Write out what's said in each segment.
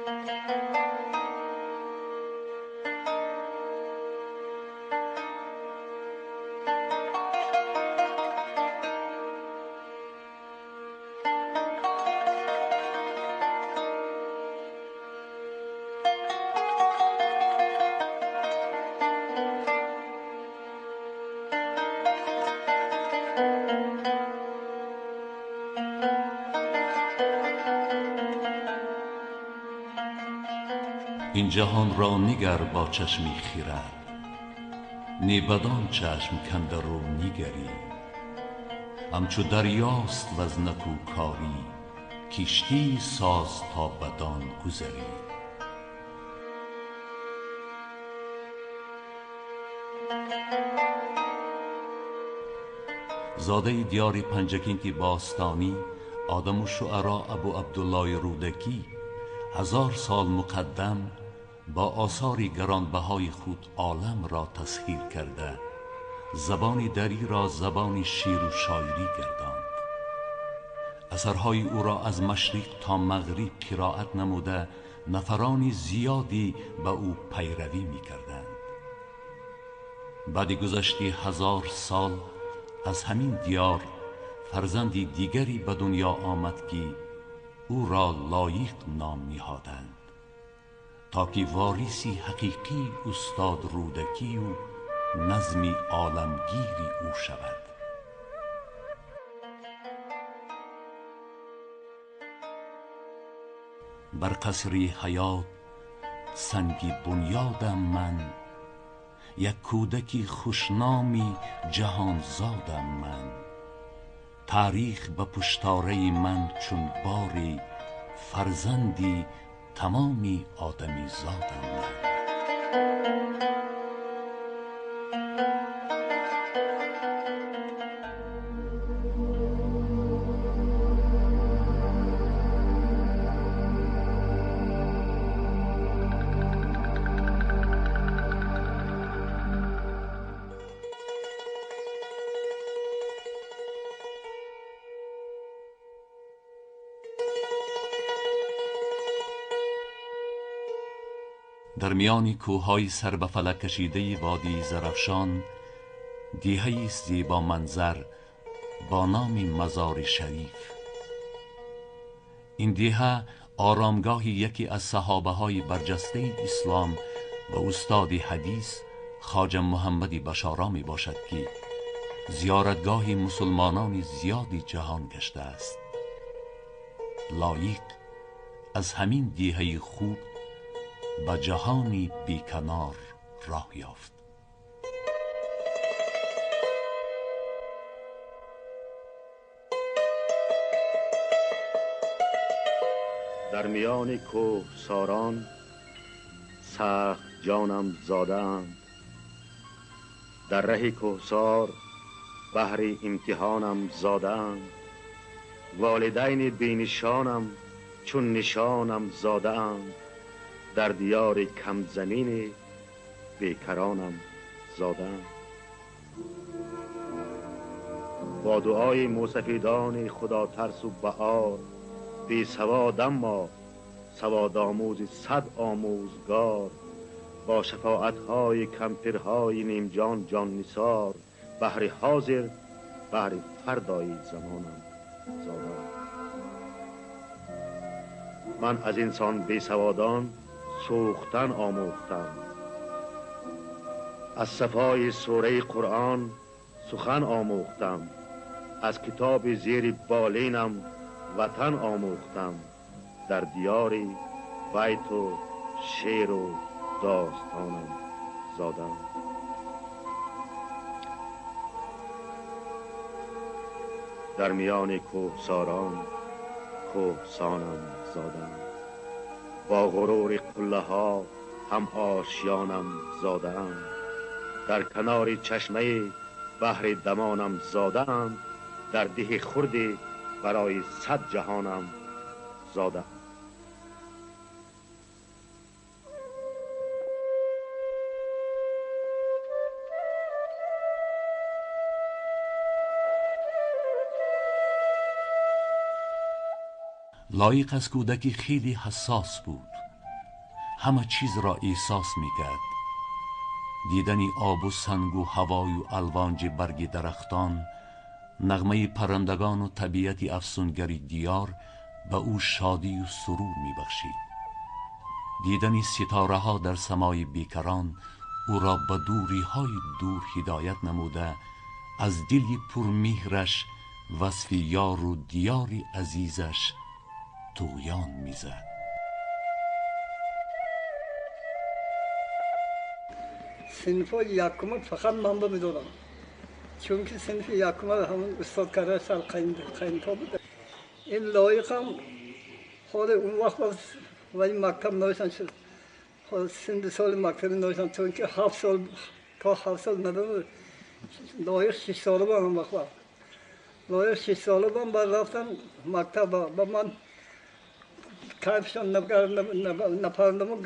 این جهان را نگر با چشمی خیرد، نی بدان چشم کاندر رو نگری. همچو دریاست وز نکوکاری، کشتی ساز تا بدان گذری. زاده دیار پنجگینگ باستانی، آدم الشعراء ابو عبدالله رودکی 1000 سال مقدم با آثار گرانبهای خود عالم را تسخیر کرده، زبان دری را زبان شعر و شاعری گرداند. اثرهای او را از مشرق تا مغرب قرائت نموده، نفران زیادی به او پیروی می کردند. بعد گذشته 1000 سال از همین دیار فرزندی دیگری به دنیا آمد که او را لایق نام نهادند، تا که وارثی حقیقی استاد رودکی و نظم عالمگیری او شود. بر قصری حیات سنگی بنیادم من، یک کودکی خوشنامی جهان زادم من. تاریخ به پشتاره من چون باری، فرزندی تمامی آدمی زادم من. در میان کوههای سر به فلک کشیده وادی زرافشان، دیهه‌ای است زیبا منظر با نام مزار شریف. این دیهه آرامگاه یکی از صحابه های برجسته اسلام و استاد حدیث خواجه محمد بشارا می باشد که زیارتگاه مسلمانان زیادی جهان گشته است. لایق از همین دیهه خوب به جهانی بیکنار راه یافت. در میان کوه ساران سخت جانم زاده‌اند، در ره کوهسار بهر امتحانم زاده‌اند. والدین بینشانم چون نشانم زاده‌اند، در دیار کم زمین بیکرانم زاده‌اند. با دعای موسفیدان خدا ترس و بهار، بی سواد اما سواد آموز 100 آموزگار، با شفاعت‌های کمترهای نیمجان جان نثار، بهر حاضر بهر فردای زمانم زاده‌اند. من از انسان بی سوادان سوختن آموختم، از صفای سوره قرآن سخن آموختم، از کتاب زیر بالینم وطن آموختم، در دیاری بیت و شعر و داستانم زادم. در میان کوهساران کوهسانم زادم، با غرور قله ها هم آشیانم زادم. در کنار چشمه بحر دمانم زادم، در ده خردی برای 100 جهانم زادم. لایق از کودکی خیلی حساس بود، همه چیز را احساس می کرد. دیدنی آب و سنگ و هوای و الوانج برگ درختان، نغمه پرندگان و طبیعت افسونگری دیار به او شادی و سرور می بخشید. دیدنی ستاره ها در سمای بیکران او را به دوری های دور هدایت نموده، از دلی پرمهرش وصف یار و دیاری عزیزش طغیان میزد. صنف یکم فقط من میدونم، چون که صنف یکم همون استاد کرده سال قینتا بود. این لایقم خود اون وقت ولی مکتب نوشتن شد. خود 3 سال مکتب نوشتن، چون که 7 سال تا 7 سال نداره. لایق 6 ساله بود اون وقت. لایق 6 ساله بود بعد رفتن مکتب با من کارشان نپردم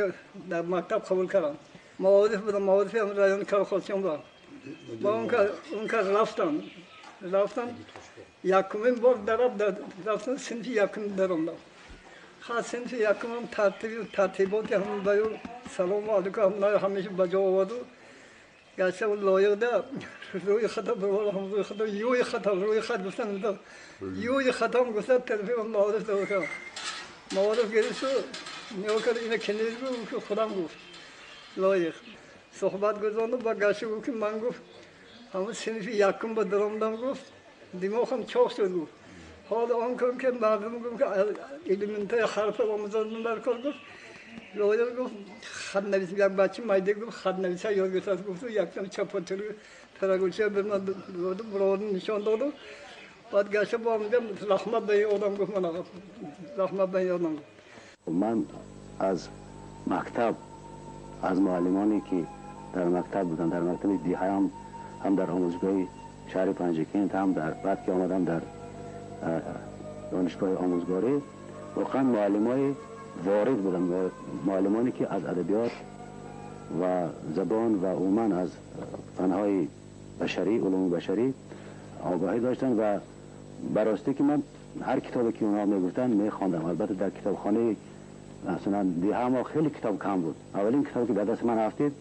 در مکتب قبول کردم. معارف بودم، معارفی هم رایان کار خودشون بود. با اون کار رفتم یکمین بار رفتم صنف یکم درم. خاص صنف یکم هم ترتیباتی هم باید سلام علیکم همیشه بجا آورد و گرچه اون لایق ده روی خطا برول هم روی خطا یوی خطا روی خط گفتن یوی خطا هم گفتن تلفیق معارف دو کردم. معارف گرفت و نیا کرد اینه کنیز بود که خودم گفت لایق صحبت گذاند با گرچه بود که من گفت همون صنف یکم با درامدم گفت دماغم چاق شد گفت. حالا آن کنم که مردم گفت که ایلیمنتای حرف آموزان برکار گفت لایق گفت خط نویس یک بچه مایده گفت خط نویسه یاد گرفت گفت و یک کم چپاتری تراگوچه برمان براد نشان داد و بعد گشته با میگم رحمت به این آدم گفت من رحمت به این آدم گفت. من از مکتب از معلمانی که در مکتب بودن در مکتب دیه هم در آموزگاه شهر پنجکین هم در بعد که آمدم در دانشگاه آموزگاری واقعا معلمای وارد بودن، معلمانی که از ادبیات و زبان و عموما از فنهای بشری علوم بشری آگاهی داشتن و براستی که من هر کتابی که اونها میگفتن میخواندم. البته در کتابخانه مثلا دیه ما خیلی کتاب کم بود. اولین کتابی که به دست من افتید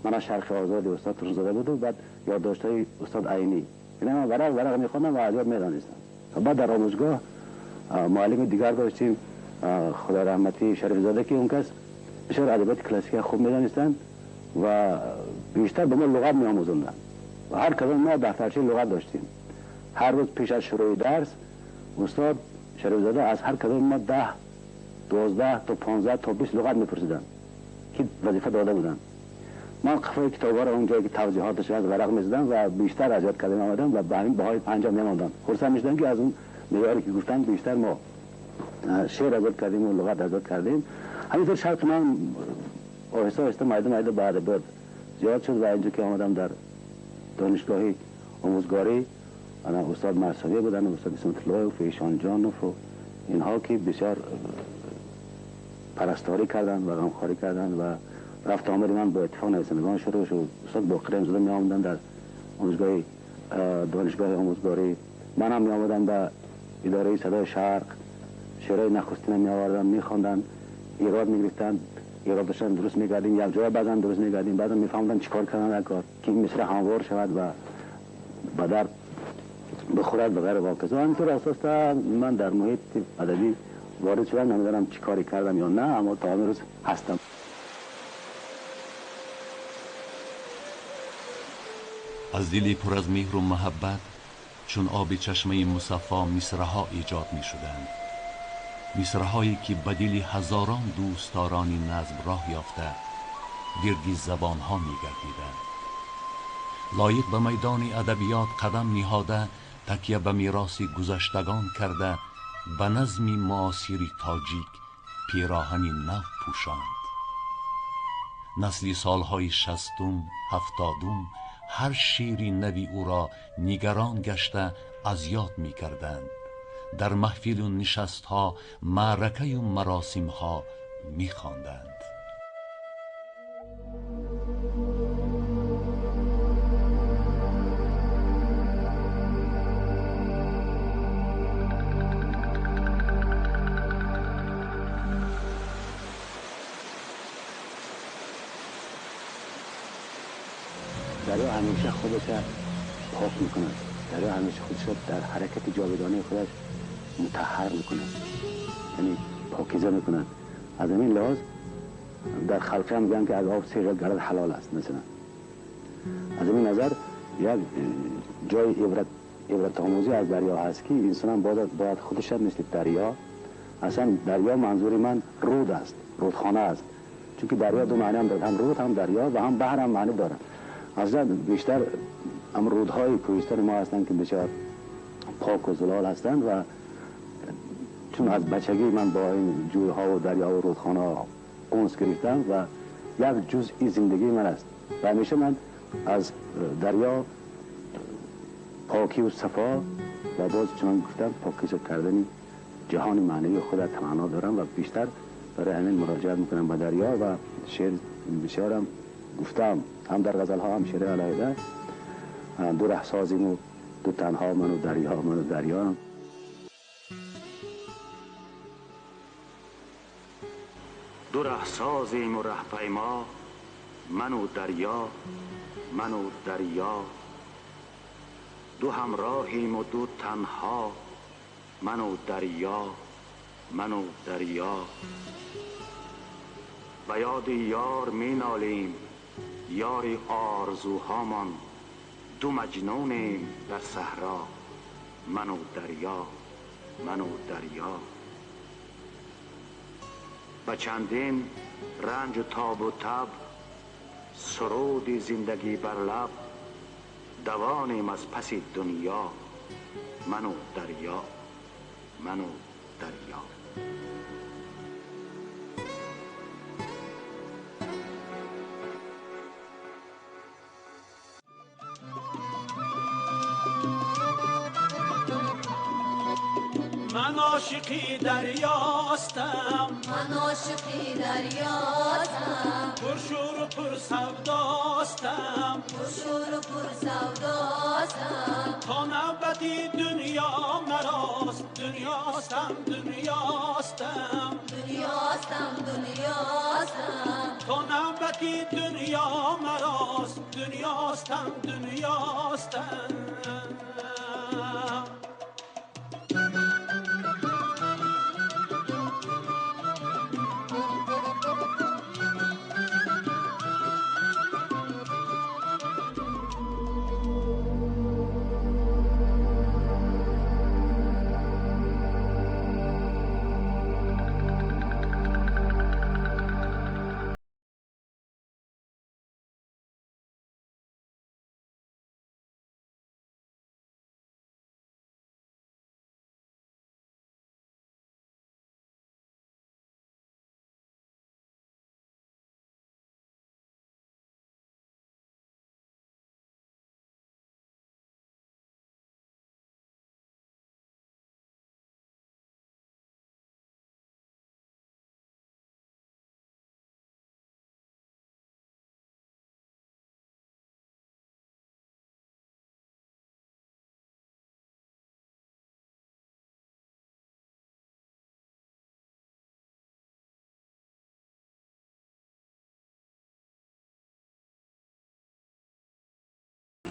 من از شرق آزاد استاد ترزاده بود و بعد یادداشت‌های استاد عینی اینا من ورق میخوندم و از یاد میدانستم. بعد در آموزگاه معلم دیگر داشتیم خدا رحمتی شریف زاده که اون کس بسیار ادبیات کلاسیک خوب میدانستند و بیشتر به ما لغت میآموزوندند و هر کدام ما دفترچه لغت داشتیم. هر روز پیش از شروع درس استاد شریف زاده از هر کدام ما 10 12 تا 15 تا 20 لغت میپرسیدند که وظیفه داده بودند. من قفای کتاب‌ها را اونجایی که توضیحاتش از ورق می‌زدم و بیشتر از یاد کردم آمدم و به همین بهای 5 می‌ماندم. خرسند می‌شدم که از اون معیاری که گفتن بیشتر ما شعر از یاد کردیم و لغت از یاد کردیم. همینطور شرط من آهسته آهسته مایده بعد بعد زیاد شد و اینجا که آمدم در دانشگاه آموزگاری انا استاد مرسوی بودن و استاد اسمت الله و فیشان جانوف و اینها که بسیار پرستاری کردن و غمخواری کردن و رفت آمد من با اتفاق نویسندگان شروع شد. استاد باقری امزاده می آمدن در آموزگاه دانشگاه آموزگاری. من هم می آمدن به اداره صدای شرق شعرهای نخستین می آوردن می خواندن ایراد می گرفتن ایراد داشتن درست می کردیم یک جای بعضا درست می کردیم بعضا می فهمدن چیکار کردن کار که مصر هموار شود و به در بخورد به غیر واقع. همینطور اساس من در محیط ادبی وارد شدم. نمیدونم چی کاری کردم یا نه اما تا امروز هستم. از دلی پر از مهر و محبت چون آب چشمه مصفا مصرها ایجاد می شدند. مصرهایی که به دل هزاران دوستدارانی نظم راه یافته گردی زبانها می گردیدند. لایق به میدان ادبیات قدم نهاده تکیه به میراث گذشتگان کرده به نظم معاصر تاجیک پیراهنی نو پوشاند. نسلی سالهای 60 70 هر شیری نوی او را نگران گشته از یاد می کردند. در محفل و نشست ها معرکه و مراسم ها می خواندند. دریا همیشه خودش پاک میکند، دریا همیشه خودش در حرکت جاودانه خودش مطهر میکند، یعنی پاکیزه میکند. از این لحاظ در خلقه هم میگن که از آب سیغل گرد حلال است. مثلا از این نظر یک جای عبرت آموزی از دریا هست که انسان هم باید خودش مثل دریا، اصلا دریا منظور من رود است، رودخانه است، چون که دریا دو معنی هم دارد، هم رود هم دریا و هم بحر هم معنی دارد. اصلا بیشتر هم رودهای کوهستان ما هستند که بسیار پاک و زلال هستند و چون از بچگی من با این جویها و دریا و رودخانه ها انس گرفتم و یک جزئی زندگی من است و همیشه من از دریا پاکی و صفا و باز چون گفتم پاکیزه کردن جهان معنوی خود تمنا دارم و بیشتر برای همین مراجعه میکنم به دریا و شعر بسیارم گفتم، هم در غزل ها هم شعر علیحده، دو ره سازیم و دو تنها، من و دریا، من و دریا. دو ره سازیم و ره پیما، من و دریا، من و دریا. دو همراهیم و دو تنها، من و دریا، من و دریا. به یاد یار می نالیم، یار آرزوهامان، دو مجنونیم در صحرا، من و دریا، من و دریا. به چندین رنج و تاب و تب، سرود زندگی بر لب، دوانیم از پس دنیا، من و دریا، من و دریا. من عاشقی دریاستم، من عاشقی دریاستم، پر شور و پر سوداستم، پر شور و پر سوداستم. تا نبدی دنیا مراست، دنیاستم دنیاستم، دنیاستم دنیاستم. تا نبدی دنیا مراست، دنیاستم دنیاستم.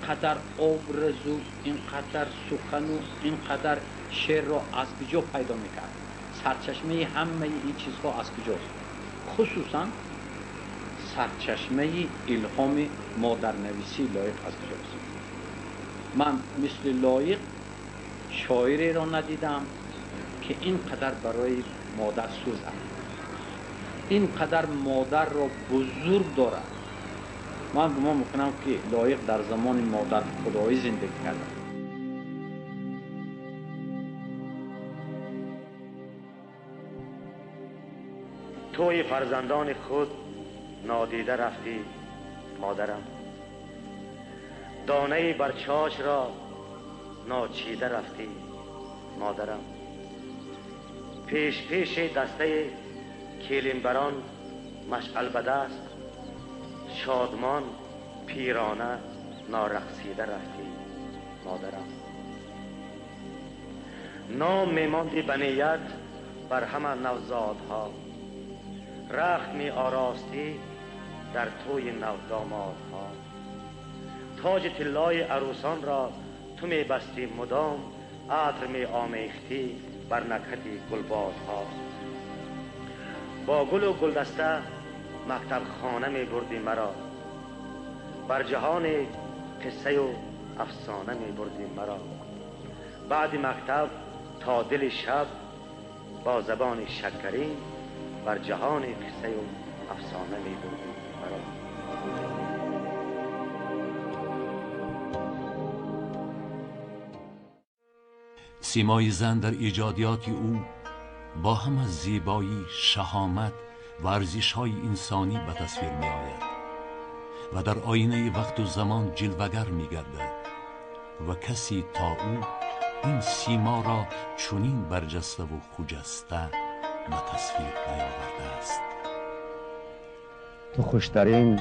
اینقدر آرزو، اینقدر سخن و اینقدر شعر را از کجا پیدا میکرد؟ سرچشمه همه این چیزها از کجاست؟ خصوصا سرچشمه الهام مادرنویسی لایق از کجاست؟ من مثل لایق شاعری را ندیدم که اینقدر برای مادر سوزد، اینقدر مادر را بزرگ دارد. من گمان میکنم که لایق در زمان مادر خدایی زندگی کرده. توی فرزندان خود نادیده رفتی مادرم، دانه برچاش را ناچیده رفتی مادرم. پیش پیش دسته کیلینبران مشعل به دست، شادمان پیرانه نارقصیده رفتی مادرم. نام میماندی به نیت بر همه نوزادها، رخت می آراستی در توی نودامادها. تاج طلای عروسان را تو می بستی مدام، عطر می آمیختی بر نکهت گلبادها. با گل و گلدسته مکتب خانه می بردی مرا، بر جهان قصه و افسانه می بردی مرا. بعد مکتب تا دل شب با زبان شکرین، بر جهان قصه و افسانه می بردی مرا. سیمای زن در ایجادیات او با هم از زیبایی، شهامت و ارزش‌های انسانی به تصویر می آید و در آینه وقت و زمان جلوگر می گردد و کسی تا او این سیما را چنین برجسته و خجسته به تصویر نیاورده است. تو خوشترین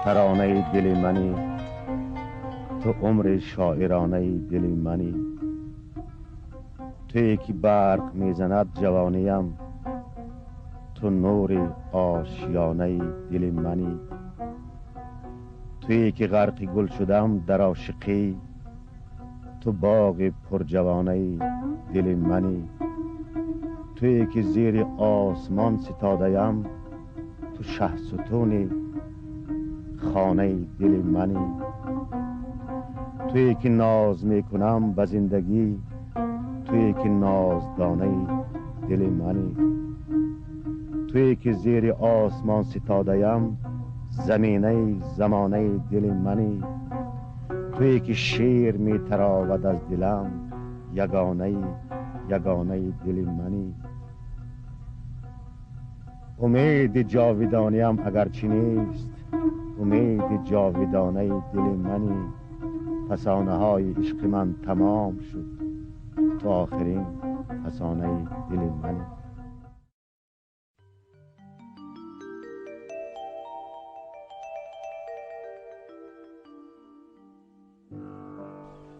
ترانه دل منی، تو عمر شاعرانه دل منی، تویی که برق میزند جوانیم، تو نور آشیانه دل منی، تویی که غرق گل شدم در عاشقی، تو باغ پرجوانه دل منی، تویی که زیر آسمان ستاده‌ام، تو شه ستون خانه دل منی، تویی که ناز میکنم به زندگی، تویی که نازدانه دل منی، تویی که زیر آسمان ستاده‌ام، زمینه زمانه دل منی، تویی که شیر می تراود از دلم، یگانه یگانه دل منی. امید جاودانیم اگرچه نیست، امید جاودانه دل منی، فسانه های عشق من تمام شد، تو آخرین فسانه دل منی.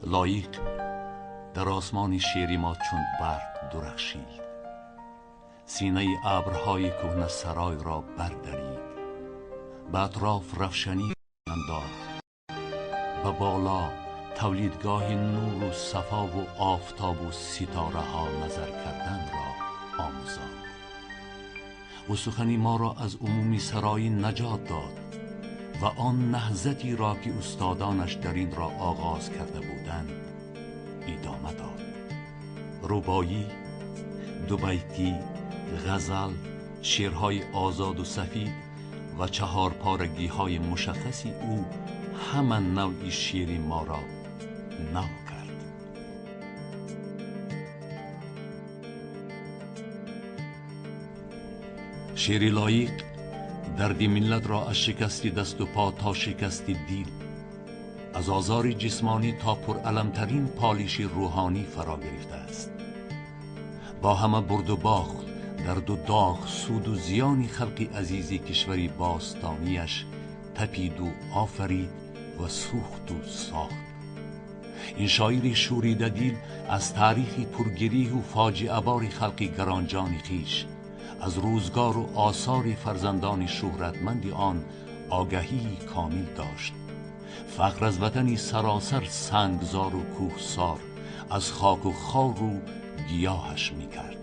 لایق در آسمان شیری ما چون برق درخشید، سینه ابرهای کهنه سرای را بردرید، به اطراف روشنی انداخت، به بالا تولیدگاه نور و صفا و آفتاب و ستاره ها نظر کردن را آموزاند. و سخنی ما را از عمومی سرای نجات داد و آن نهضتی را که استادانش در این را آغاز کرده بودند ادامه داد. ربایی، دوبیتی، غزل، شعرهای آزاد و سفید و چهارپارگی های مشخصی او همان نوع شعر ما را نو کرد. شعر لایق درد ملت را از شکستی دست و پا تا شکستی دل، از آزار جسمانی تا پرعلمترین پالیش روحانی فرا گرفته است. با همه برد و باخت، درد و داغ، سود و زیانی خلق عزیزی کشوری باستانیش تپید و آفرید و سوخت و ساخت. این شاعر شوریده دل از تاریخی پرگریه و فاجعه بار خلق گرانجان خویش، از روزگار و آثار فرزندان شهرتمند آن آگهی کامل داشت. فخر از وطنی سراسر سنگزار و کوهسار از خاک و خاور و گیاهش میکرد.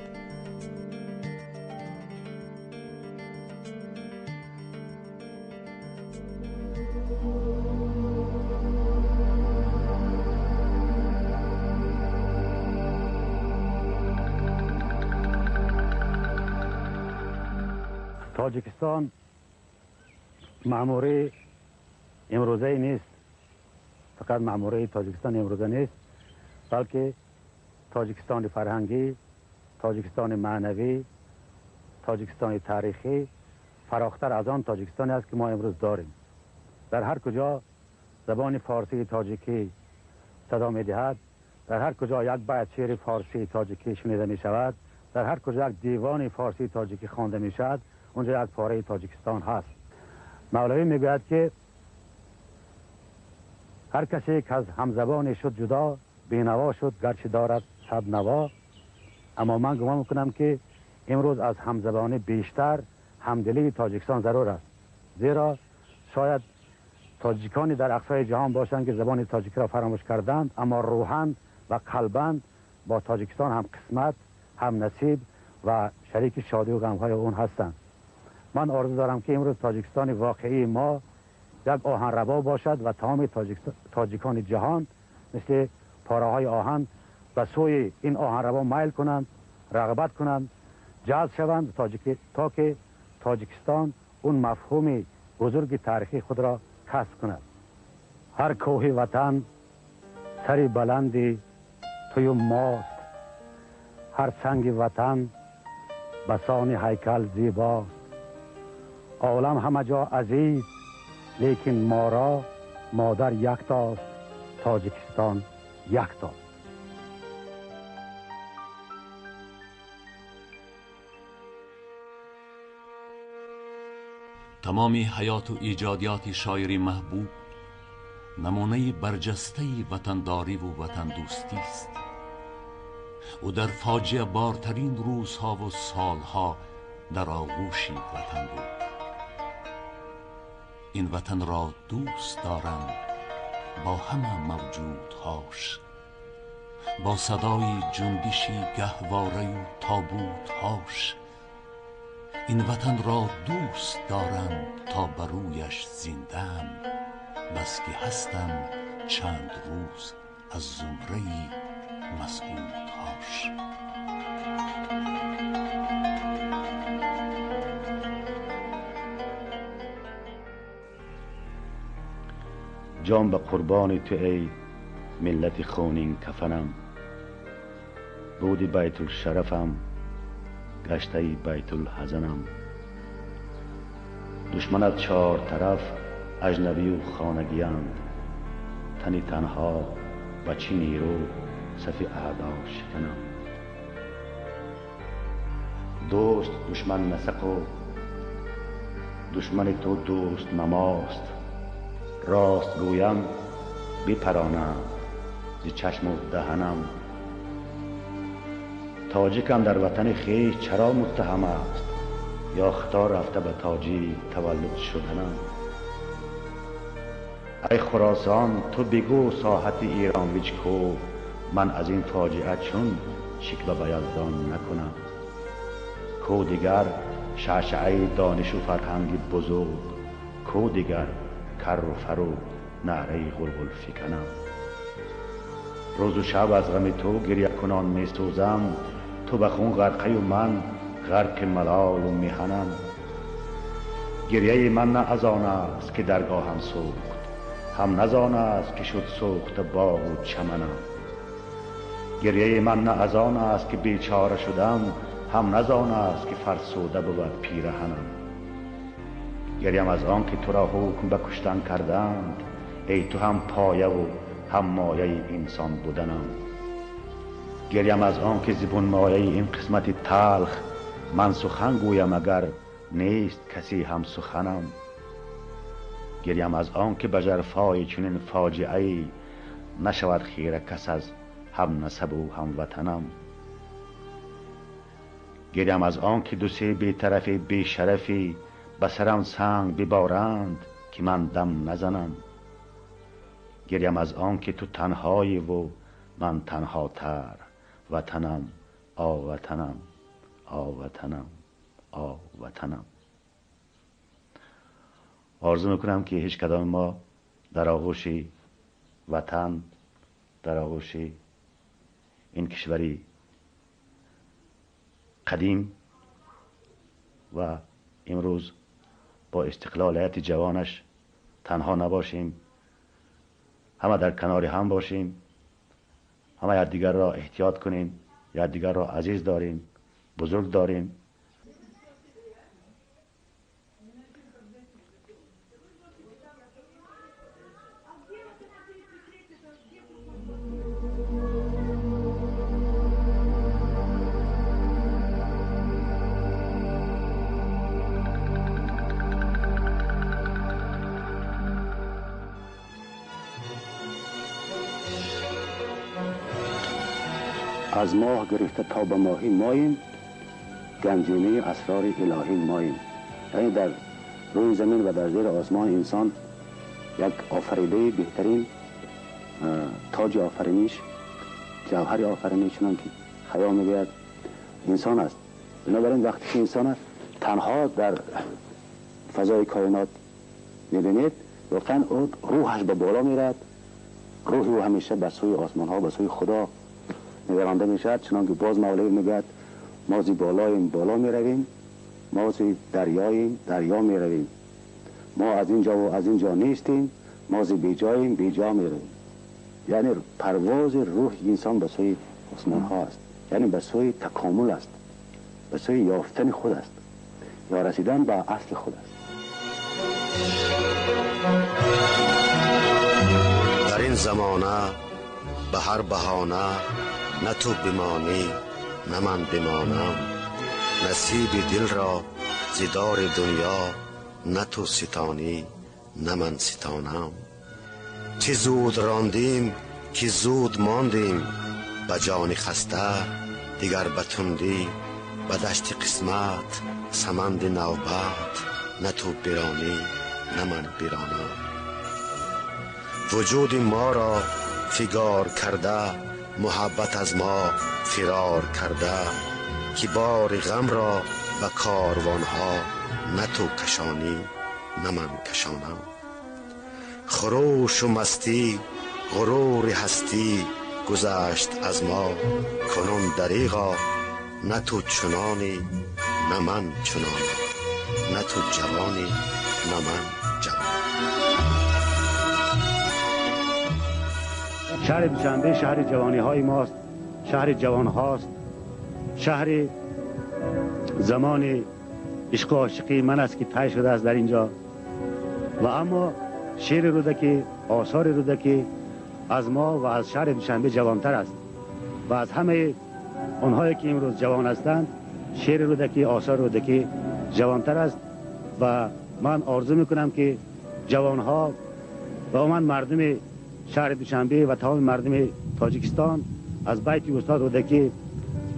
تاجیکستان معموره امروزه نیست، فقط معموره تاجیکستان امروزه نیست، بلکه تاجیکستان فرهنگی، تاجیکستان معنوی، تاجیکستان تاریخی فراختر از آن تاجیکستانی است که ما امروز داریم. در هر کجا زبان فارسی تاجیکی صدا می دهد، در هر کجا یک بیت شعر فارسی تاجیکی شنیده می شود، در هر کجا یک دیوان فارسی تاجیکی خوانده می شود، اونجا یک پاره تاجیکستان هست. مولوی می گوید که هر کسی که از همزبان شد جدا، بینوا شد گرچه دارد صد نوا. اما من گمان میکنم که امروز از همزبانی بیشتر همدلی تاجیکستان ضرور است، زیرا شاید تاجیکانی در اقصای جهان باشند که زبان تاجیکی را فراموش کردند، اما روحاً و قلباً با تاجیکستان هم قسمت، هم نصیب و شریک شادی و غمهای اون هستند. من آرزو دارم که امروز تاجیکستان واقعی ما یک آهنربا باشد و تمام تاجیکان جهان مثل پاره‌های آهن به سوی این آهنربا میل کنند، رغبت کنند، جذب شوند تا که تاجیکستان اون مفهوم بزرگ تاریخی خود را کسب کند. هر کوه وطن سری بلندی توی ماست، هر سنگ وطن بسان هیکل زیباست. عالم همه جا عزیز لیکن ما را مادر یکتاست، تاجیکستان یکتاست. تمامی حیات و ایجادیات شاعری محبوب نمونه برجسته وطنداری و وطن دوستی است. او در فاجعه بارترین روزها و سالها در آغوش وطن بود. این وطن را دوست دارم با همه موجودهاش، با صدای جنبشی گهواره و تابوتهاش. این وطن را دوست دارم تا بر رویش زنده‌ام، بس که هستم چند روز از زمره مسعودهاش. جان به قربان تو ای ملت خونین کفنم، بودی بیت الشرفم گشته بیت الحزنم. دشمنت چار طرف اجنبی و خانگیند، تنی تنها و چی نیرو صف اعدا شکنم. دوست دشمن نسق و دشمن تو دوست نماست. راست گویم بپرانم ز چشم و دهنم. تاجیکم در وطن خویش چرا متهم است، یا خطا رفته به تاجی تولد شدنم. ای خراسان تو بگو ساحت ایران ویچ کو، من از این فاجعه چون شکوه به یزدان نکنم. کو دیگر شعشعه دانش و فرهنگ بزرگ، کو دیگر کر و فرو نعره غلغل فکنم. روز و شب از غم تو گریه کنان می سوزم، تو به خون غرقه و من غرق ملال و میهنم. گریه من نه از آن است که درگاهم سوخت، هم نزان است که شد سوخت باغ و چمنم. گریه من نه از آن است که بیچاره شدم، هم نزان است که فرسوده بود پیرهنم. گریم از آن که تو را حکم به کشتن کردند، ای تو هم پایه و هم مایه انسان بودنم. گریم از آن که زبون مایه این قسمت تلخ، من سخن گویم اگر نیست کسی هم سخنم. گریم از آن که به ژرفای چنین فاجعه نشود خیره کس از هم نسب و هم وطنم. گریم از آن که دو سه بی طرف بی شرفی به سرم سنگ ببارند که من دم نزنم. گریم از آن که تو تنهایی و من تنهاتر، وطنم آ وطنم آ وطنم آ وطنم. آرزو میکنم که هیچ کدام ما در آغوش وطن، در آغوش این کشوری قدیم و امروز با استقلالیت جوانش تنها نباشیم، همه در کنار هم باشیم، همه یکدیگر را احتیاط کنیم، یکدیگر را عزیز داریم، بزرگ داریم. از ماه گرفته تا به ماهی ماییم، گنجینه اسرار الهی ماییم. یعنی در روی زمین و در زیر آسمان انسان یک آفریده بهترین تاج آفرینش، جوهر آفرینش چنان که خیال میگوید انسان است. بنابراین وقتی که انسان تنها در فضای کائنات میبینید، واقعا روحش به بالا میرد، روح او همیشه به سوی آسمان ها، به سوی خدا نگرانده میشد. چنان که باز مولوی میگوید ما زی بالایم بالا میرویم، ما زی دریاییم دریا میرویم، ما از اینجا و از اینجا نیستیم، ما زی بیجاییم بیجا میرویم. یعنی پرواز روح انسان به سوی آسمان ها است، یعنی به سوی تکامل است، به سوی یافتن خود است یا رسیدن به اصل خود است. در این زمانه به هر بهانه نه تو بمانی نه من بمانم، نصیب دل را زیدار دنیا نه تو ستانی نه من ستانم. چه زود راندیم که زود ماندیم، به جان خسته دیگر به تندی، به دشت قسمت سمند نوبت نه تو برانی نه من برانم. وجود ما را فگار کرده محبت از ما فرار کرده، که بار غم را به کاروانها نه تو کشانی نه من کشانم. خروش و مستی غرور هستی گذشت از ما، کنون دریغا نه تو چنانی نه من چنانم، نه تو جوانی نه من جوانم. شهر دوشنبه شهر جوانی های ماست، شهر جوان هاست، شهر زمان عشق و عاشقی من است که طی شده است در اینجا. و اما شعر رودکی، آثار رودکی از ما و از شهر دوشنبه جوانتر است و از همه آنهایی که امروز جوان هستند شعر رودکی، آثار رودکی جوانتر است. و من آرزو میکنم که جوانها و من مردم شهر دوشنبه و تمام مردم تاجیکستان از بیت استاد رودکی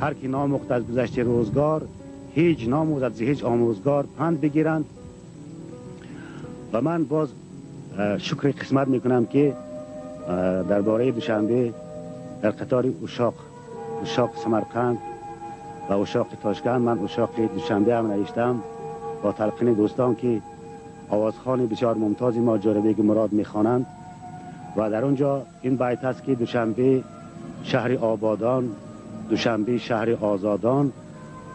هر کی ناموخت از گذشته روزگار، هیچ ناموز از هیچ آموزگار پند بگیرند. و من باز شکر قسمت میکنم که درباره دوشنبه در قطار اشاق سمرقند و اشاق تاشکند، من اشاق دوشنبه هم نوشتم با تلقین دوستان که آوازخوان بسیار ممتازی ما جاربیگ مراد میخوانند و در اونجا این بیت است که دوشنبه شهر آبادان، دوشنبه شهر آزادان،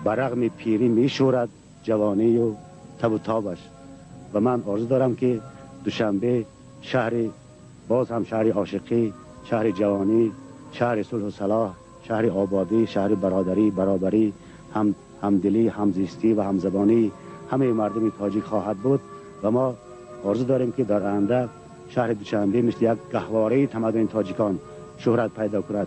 برغم پیری میشورد جوانی و تب و تابش. و من آرزو دارم که دوشنبه شهر باز هم شهر عاشقی، شهر جوانی، شهر صلح و صلاح، شهر آبادی، شهر برابری، همدلی، همزیستی و همزبانی همه مردم تاجیک خواهد بود. و ما آرزو داریم که در آینده شهر دوشنبه مثل یک گهواره تمدن تاجیکان شهرت پیدا کند.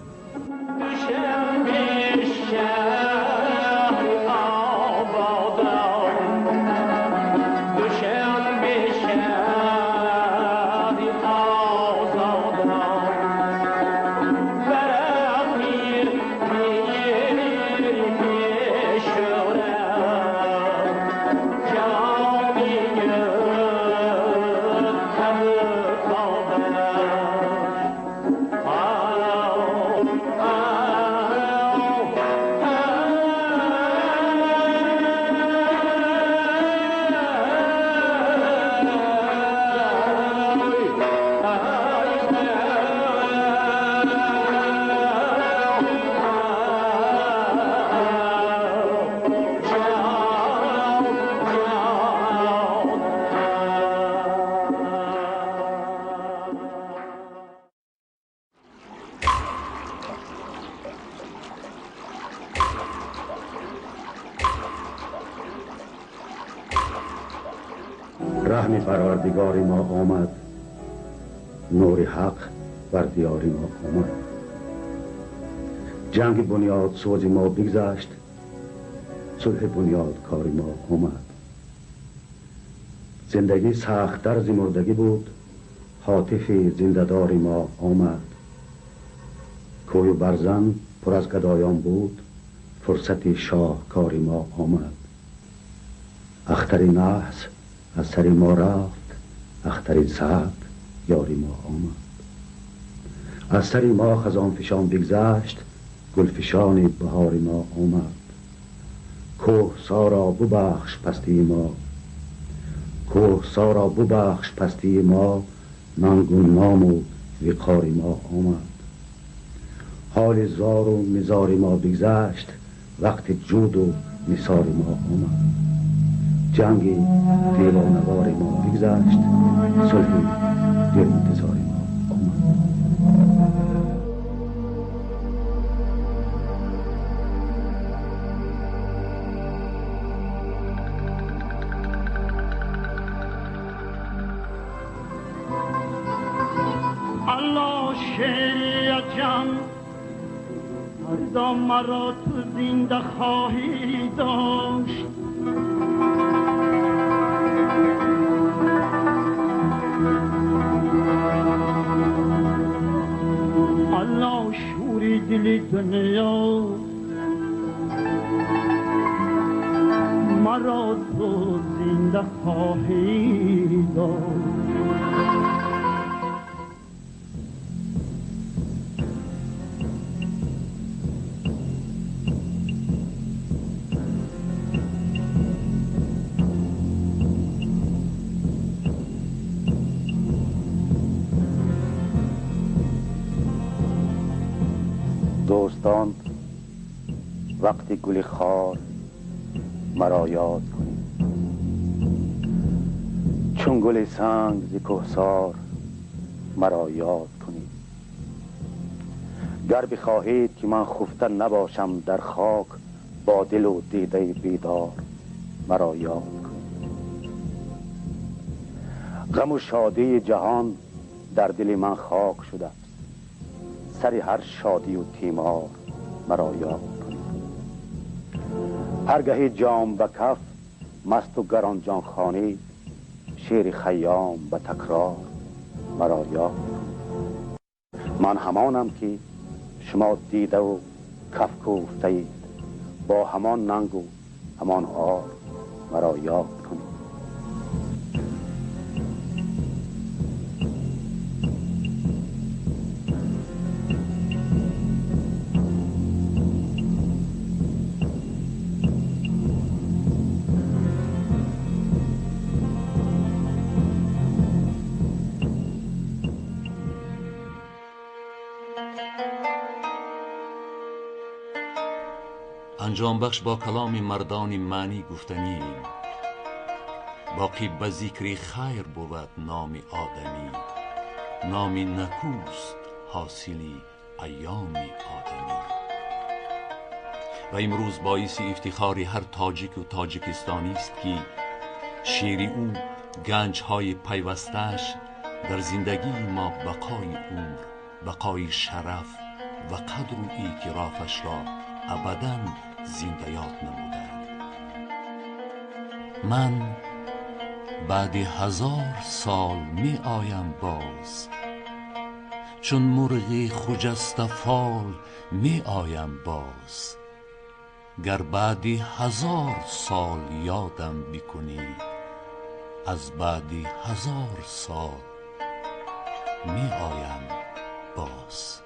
رحم پروردگار ما آمد، نور حق بر دیار ما آمد. جنگ بنیاد سوز ما بگذشت، صلح بنیاد کار ما آمد. زندگی سخت در ز مردگی بود، هاتف زنده‌دار ما آمد. کوی و برزن پر از گدایان بود، فرصت شاهکار ما آمد. اختر نحس از سر ما رفت، اختر سعد یاری ما آمد. از سری ما خزان فشان بگذشت، گلفشان بهار ما آمد. کوه سارا ببخش پستی ما، کوه سارا ببخش پستی ما، ننگون نام و وقار ما آمد. حال زار و نزار ما بگذشت، وقت جود و نثار ما آمد. جنگ دیوانوار ما بگذشت، صلح دل انتظار ما آمد. الله شعری عجم فردا مرا تو زنده خواهی داشت. الله شوری دل دنیا مرا تو زنده خواهی داشت. دوستان، وقتی گل خار مرا یاد کنید، چون گل سنگ ز کهسار مرا یاد کنید. گر بخواهید که من خفته نباشم در خاک، با دل و دیده بیدار مرا یاد کنید. غم و شادی جهان در دل من خاک شده است، سر هر شادی و تیمار مرا یاد کنید. هرگهی جام به کف مست و گران جان خوانید، شعر خیام به تکرار مرا یاد کنید. من همانم که شما دیده و کف کوفته اید، با همان ننگ و همان آر مرا یاد کنید. انجام بخش با کلام مردان معنی گفتنی، باقی به ذکر خیر بود نام آدمی. نام نکوست حاصلی ایام آدمی. و امروز باعث افتخار هر تاجیک و تاجیکستانی است که شعر او گنج‌های پیوستش در زندگی ما بقای عمر، بقای شرف و قدر و اعترافش را ابداً زنده یاد نمودند. من بعد 1000 سال می آیم باز، چون مرغ خجسته فال می آیم باز. گر بعد 1000 سال یادم بکنید، از بعد 1000 سال می آیم باز.